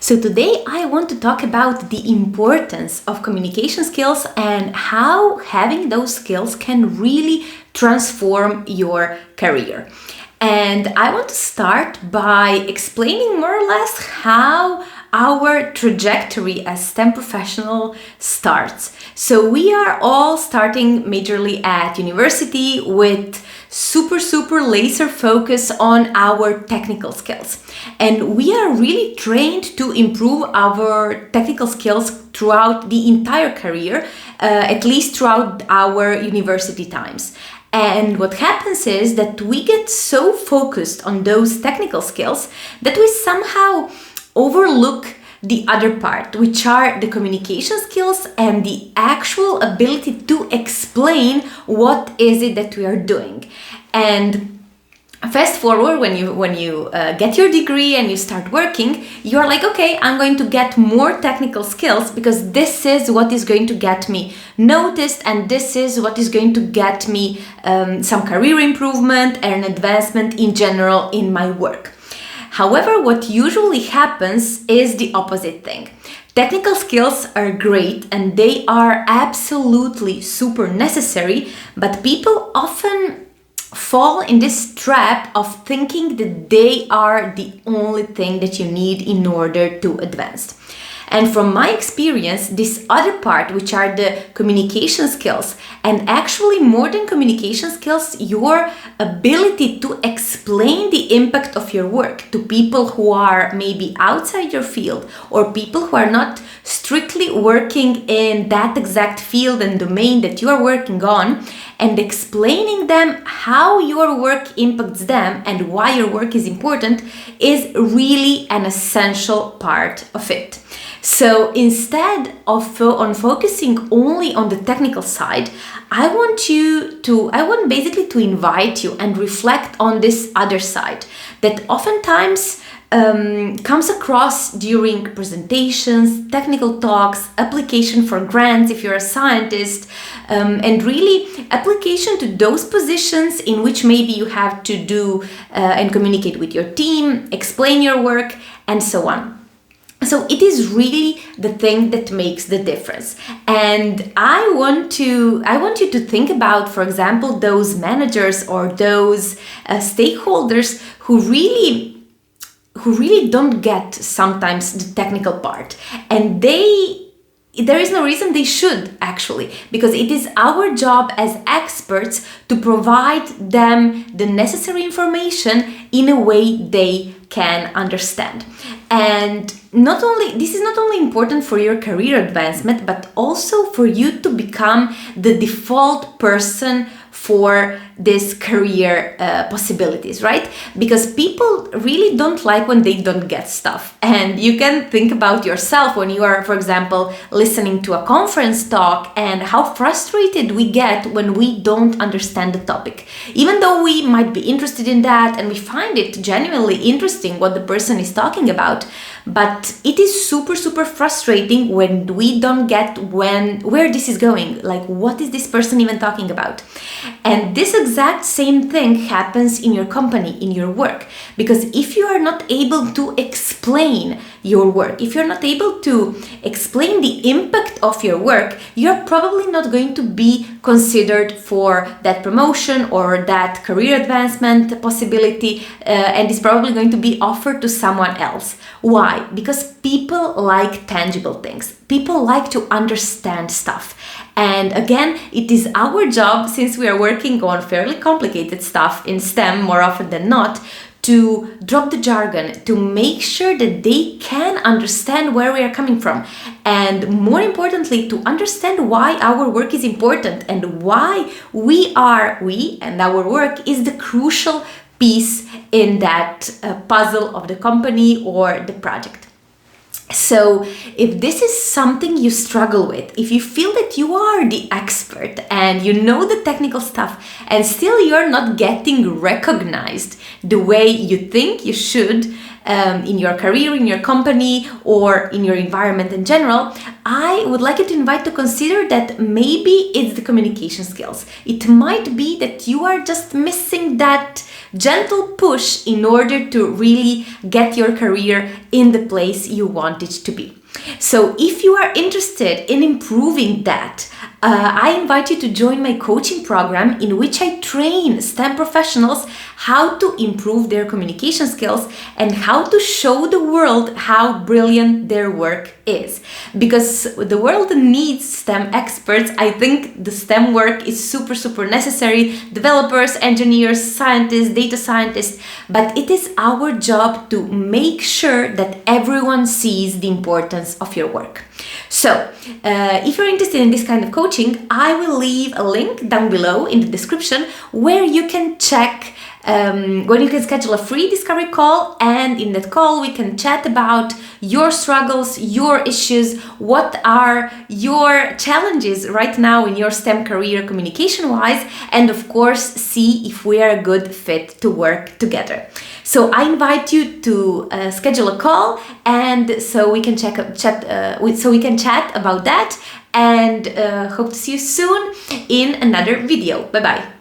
So today I want to talk about the importance of communication skills and how having those skills can really transform your career. And I want to start by explaining more or less how our trajectory as STEM professional starts. So we are all starting majorly at university with super laser focus on our technical skills. And we are really trained to improve our technical skills throughout the entire career, at least throughout our university times. And what happens is that we get so focused on those technical skills that we somehow overlook the other part, which are the communication skills and the actual ability to explain what is it that we are doing. And fast forward, when you get your degree and you start working, you're like, okay, I'm going to get more technical skills because this is what is going to get me noticed, and this is what is going to get me some career improvement and advancement in general in my work. However, what usually happens is the opposite thing. Technical skills are great and they are absolutely super necessary, but people often fall in this trap of thinking that they are the only thing that you need in order to advance. And from my experience, this other part, which are the communication skills, and actually more than communication skills, your ability to explain the impact of your work to people who are maybe outside your field or people who are not strictly working in that exact field and domain that you are working on, and explaining them how your work impacts them and why your work is important is really an essential part of it. So instead of focusing only on the technical side, I want basically to invite you and reflect on this other side that oftentimes comes across during presentations, technical talks, application for grants if you're a scientist, and really application to those positions in which maybe you have to do and communicate with your team, explain your work, and so on. So it is really the thing that makes the difference. And I want you to think about, for example, those managers or those stakeholders who really don't get sometimes the technical part. And there is no reason they should, actually, because it is our job as experts to provide them the necessary information in a way they can understand. And this is not only important for your career advancement, but also for you to become the default person for this career possibilities, right? Because people really don't like when they don't get stuff. And you can think about yourself when you are, for example, listening to a conference talk and how frustrated we get when we don't understand the topic. Even though we might be interested in that and we find it genuinely interesting what the person is talking about, but it is super frustrating when we don't get where this is going, like what is this person even talking about. And this exact same thing happens in your company, in your work, because if you are not able to explain your work, if you're not able to explain the impact of your work, you're probably not going to be considered for that promotion or that career advancement possibility, and it's probably going to be offered to someone else. Why? Because people like tangible things. People like to understand stuff. And again, it is our job, since we are working on fairly complicated stuff in STEM more often than not, to drop the jargon, to make sure that they can understand where we are coming from. And more importantly, to understand why our work is important and why we and our work is the crucial piece in that puzzle of the company or the project. So if this is something you struggle with, if you feel that you are the expert and you know the technical stuff and still you're not getting recognized the way you think you should in your career, in your company, or in your environment in general, I would like you to invite to consider that maybe it's the communication skills. It might be that you are just missing that gentle push in order to really get your career in the place you want it to be. So if you are interested in improving that, I invite you to join my coaching program in which I train STEM professionals how to improve their communication skills and how to show the world how brilliant their work is. Because the world needs STEM experts. I think the STEM work is super, super necessary. Developers, engineers, scientists, data scientists, but it is our job to make sure that everyone sees the importance of your work. So, if you're interested in this kind of coaching, I will leave a link down below in the description where you can check, where you can schedule a free discovery call, and in that call we can chat about your struggles, your issues, what are your challenges right now in your STEM career communication-wise, and of course see if we are a good fit to work together. So I invite you to schedule a call, and so we can chat about that, and hope to see you soon in another video. Bye bye.